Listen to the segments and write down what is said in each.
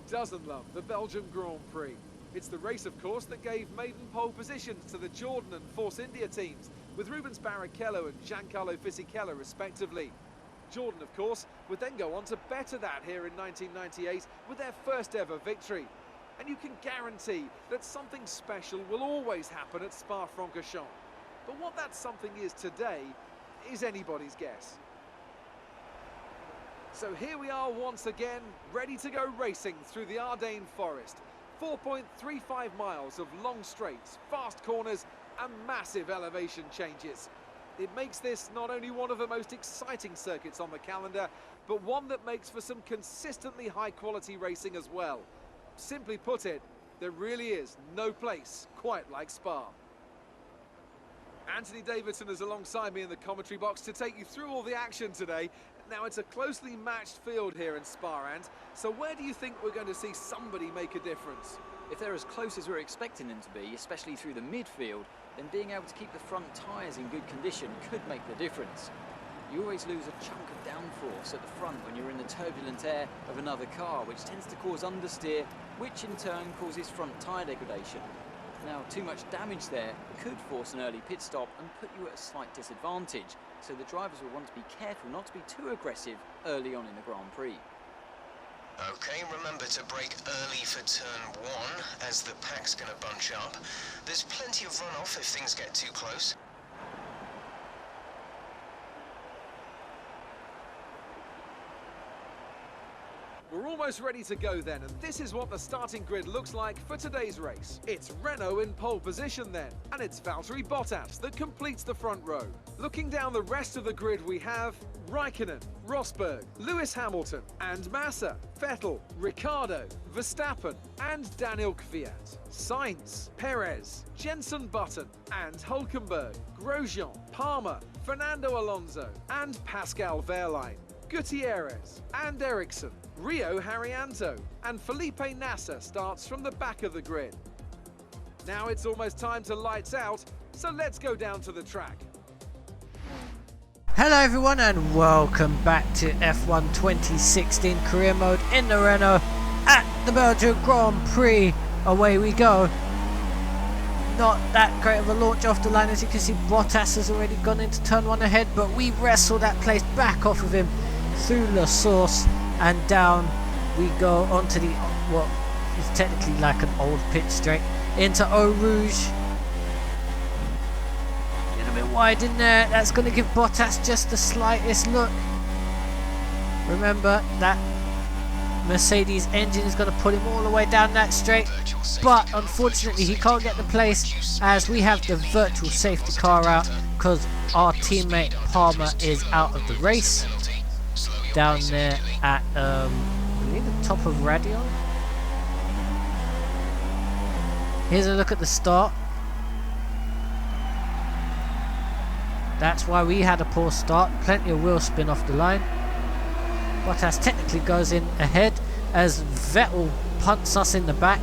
doesn't love the Belgian Grand Prix? It's the race, of course, that gave maiden pole positions to the Jordan and Force India teams, with Rubens Barrichello and Giancarlo Fisichella respectively. Jordan, of course, would then go on to better that here in 1998 with their first ever victory. And you can guarantee that something special will always happen at Spa-Francorchamps. But what that something is today is anybody's guess. So here we are once again, ready to go racing through the Ardennes forest. 4.35 miles of long straights, fast corners and massive elevation changes. It makes this not only one of the most exciting circuits on the calendar, but one that makes for some consistently high-quality racing as well. Simply put it, there really is no place quite like Spa. Anthony Davidson is alongside me in the commentary box to take you through all the action today. Now, it's a closely matched field here in Spa, Ant, so where do you think we're going to see somebody make a difference? If they're as close as we're expecting them to be, especially through the midfield, then being able to keep the front tyres in good condition could make the difference. You always lose a chunk of downforce at the front when you're in the turbulent air of another car, which tends to cause understeer, which in turn causes front tyre degradation. Now, too much damage there could force an early pit stop and put you at a slight disadvantage, so the drivers will want to be careful not to be too aggressive early on in the Grand Prix. Okay, remember to brake early for turn 1, as the pack's going to bunch up. There's plenty of runoff if things get too close. We're almost ready to go then, and this is what the starting grid looks like for today's race. It's Renault in pole position then, and it's Valtteri Bottas that completes the front row. Looking down the rest of the grid, we have Raikkonen, Rosberg, Lewis Hamilton and Massa, Vettel, Ricciardo, Verstappen and Daniel Kvyat, Sainz, Perez, Jenson Button and Hülkenberg, Grosjean, Palmer, Fernando Alonso and Pascal Wehrlein, Gutierrez and Ericsson, Rio Haryanto and Felipe Nasser starts from the back of the grid. Now it's almost time to lights out, so let's go down to the track. Hello everyone and welcome back to F1 2016 career mode in the Renault at the Belgian Grand Prix. Away we go. Not that great of a launch off the line, as you can see Bottas has already gone into turn 1 ahead, but we wrestle that place back off of him through La Source and down we go onto the, what is technically like an old pit straight, into Eau Rouge. A bit wide in there, that's going to give Bottas just the slightest look. Remember that Mercedes engine is going to pull him all the way down that straight, but unfortunately he can't get the place as we have the virtual safety car out because our teammate Palmer is out of the race down there at I believe the top of Radion. Here's a look at the start. That's why we had a poor start, plenty of wheel spin off the line. Bottas technically goes in ahead as Vettel punts us in the back.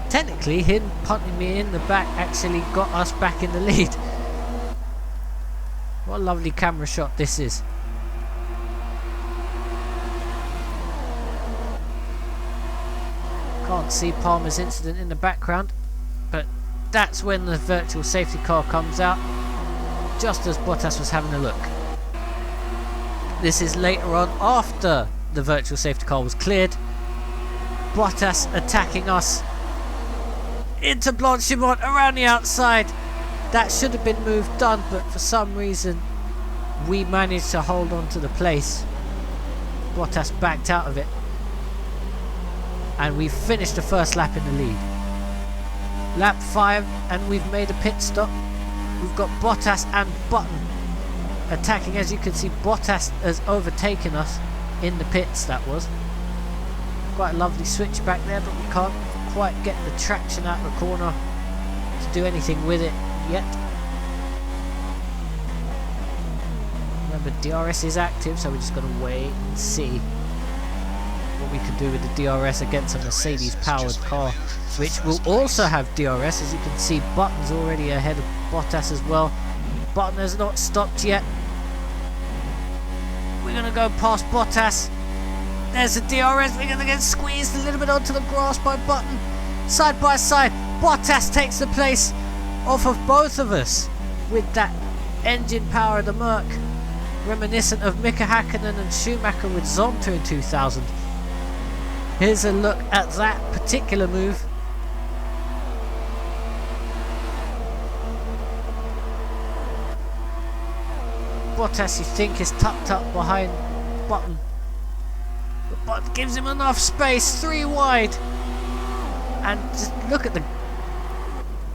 Technically him punting me in the back actually got us back in the lead. What a lovely camera shot this is. Can't see Palmer's incident in the background, but that's when the virtual safety car comes out, just as Bottas was having a look. This is later on after the virtual safety car was cleared. Bottas attacking us into Blanchimont around the outside. That should have been move done, but for some reason we managed to hold on to the place. Bottas backed out of it, and we finished the first lap in the lead. Lap 5 and we've made a pit stop. We've got Bottas and Button attacking. As you can see, Bottas has overtaken us in the pits. That was quite a lovely switch back there, but we can't quite get the traction out of the corner to do anything with it yet. Remember, DRS is active, so we're just going to wait and see what we can do with the DRS against a Mercedes powered car, which will also have DRS. As you can see, Button's already ahead of Bottas as well. Button has not stopped yet. We're going to go past Bottas. There's the DRS. We're going to get squeezed a little bit onto the grass by Button. Side by side, Bottas takes the place off of both of us with that engine power of the Merc, reminiscent of Mika Hakkinen and Schumacher with Zonta in 2000. Here's a look at that particular move. Bottas, you think, is tucked up behind Button, but Button gives him enough space, 3 wide. And just look at the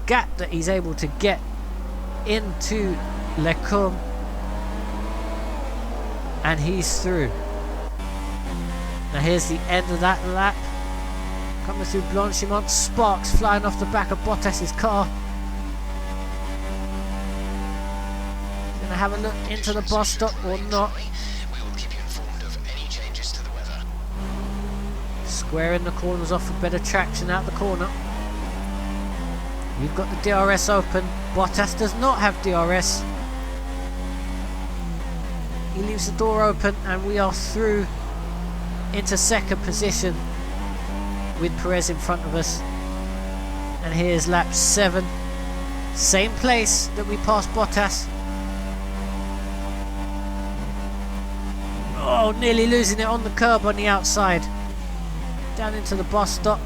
gap that he's able to get into Lecombe. And he's through. Now here's the end of that lap. Coming through Blanchimont, sparks flying off the back of Bottas's car. Gonna have a look into the bus stop or not. Squaring the corners off for better traction out the corner. You've got the DRS open. Bottas does not have DRS. He leaves the door open and we are through into second position with Perez in front of us. And here's lap 7. Same place that we passed Bottas. Oh, nearly losing it on the curb on the outside. Down into the bus stop.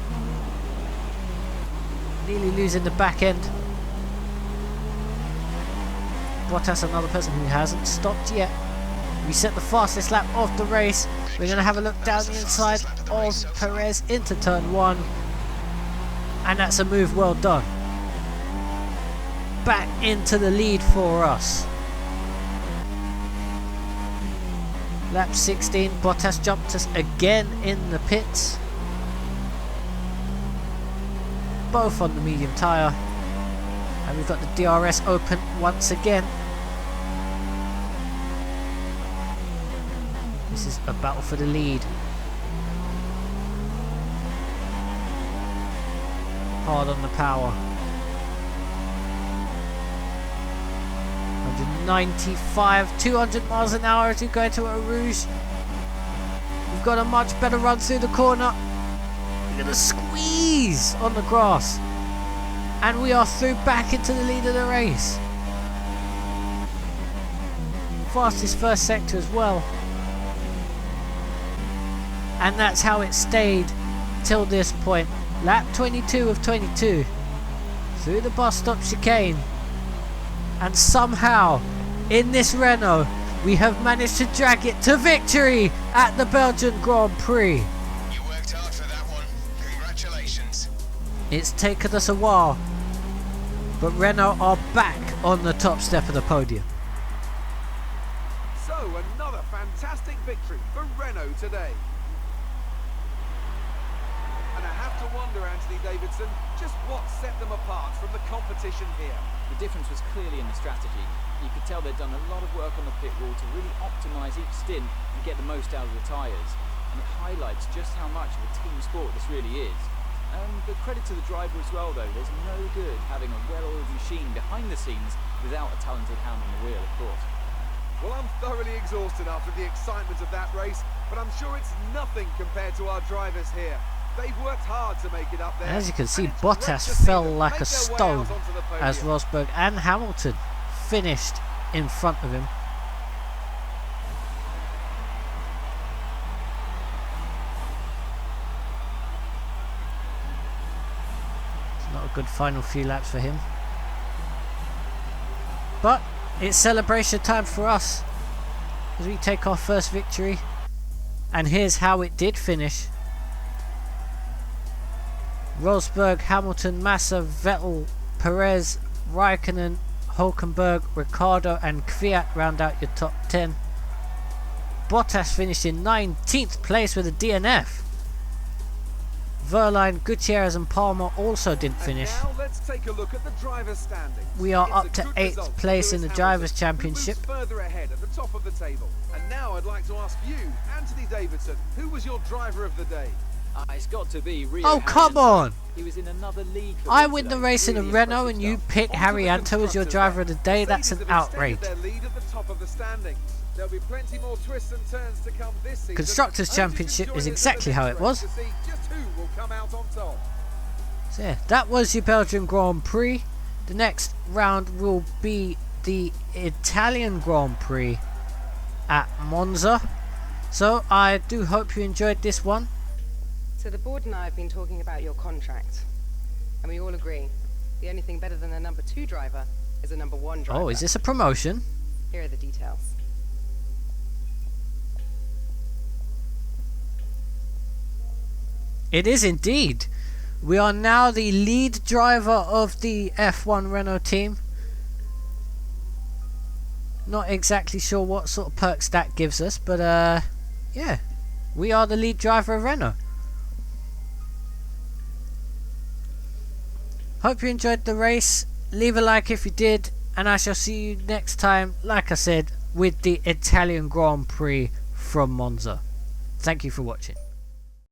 Nearly losing the back end. Bottas, another person who hasn't stopped yet. We set the fastest lap of the race. We're going to have a look down the inside of Perez into turn 1. And that's a move well done. Back into the lead for us. Lap 16, Bottas jumped us again in the pits. Both on the medium tyre. And we've got the DRS open once again. This is a battle for the lead. Hard on the power. 195, 200 miles an hour as we go into Eau Rouge. We've got a much better run through the corner. We're going to squeeze on the grass. And we are through back into the lead of the race. Fastest first sector as well. And that's how it stayed till this point. Lap 22 of 22. Through the bus stop chicane. And somehow, in this Renault, we have managed to drag it to victory at the Belgian Grand Prix. You worked hard for that one. Congratulations. It's taken us a while, but Renault are back on the top step of the podium. So, another fantastic victory for Renault today. And I have to wonder, Anthony Davidson, just what set them apart from the competition here. The difference was clearly in the strategy. You could tell they'd done a lot of work on the pit wall to really optimise each stint and get the most out of the tyres. And it highlights just how much of a team sport this really is. But credit to the driver as well, though. There's no good having a well-oiled machine behind the scenes without a talented hand on the wheel, of course. Well, I'm thoroughly exhausted after the excitement of that race, but I'm sure it's nothing compared to our drivers here. They've worked hard to make it up there. As you can see, Bottas fell like a stone as Rosberg and Hamilton finished in front of him. It's not a good final few laps for him. But it's celebration time for us as we take our first victory. And here's how it did finish. Rosberg, Hamilton, Massa, Vettel, Perez, Raikkonen, Hülkenberg, Ricciardo and Kvyat round out your top 10. Bottas finished in 19th place with a DNF. Verline, Gutierrez and Palmer also didn't finish. And now let's take a look at the drivers' standings. We are It's up a to good 8th result for place in Lewis the Drivers' Hamilton, who Championship. moves further ahead at the top of the table. And now I'd like to ask you, Anthony Davidson, who was your driver of the day? It's got to be Rio. Oh, come on! He was in another league. I win the race in a Renault and you pick Harry Anto as your driver of the day. That's an outrage. Their lead at the top of the standings. There'll be plenty more twists and turns to come this season. Constructors' Championship is exactly how it was. To see just who will come out on top. So yeah, that was your Belgian Grand Prix. The next round will be the Italian Grand Prix at Monza. So I do hope you enjoyed this one. So the board and I have been talking about your contract, and we all agree the only thing better than a number 2 driver is a number 1 driver. Oh, is this a promotion? Here are the details. It is indeed. We are now the lead driver of the F1 Renault team. Not exactly sure what sort of perks that gives us, but yeah, we are the lead driver of Renault. Hope you enjoyed the race. Leave a like if you did, and I shall see you next time, like I said, with the Italian Grand Prix from Monza. Thank you for watching.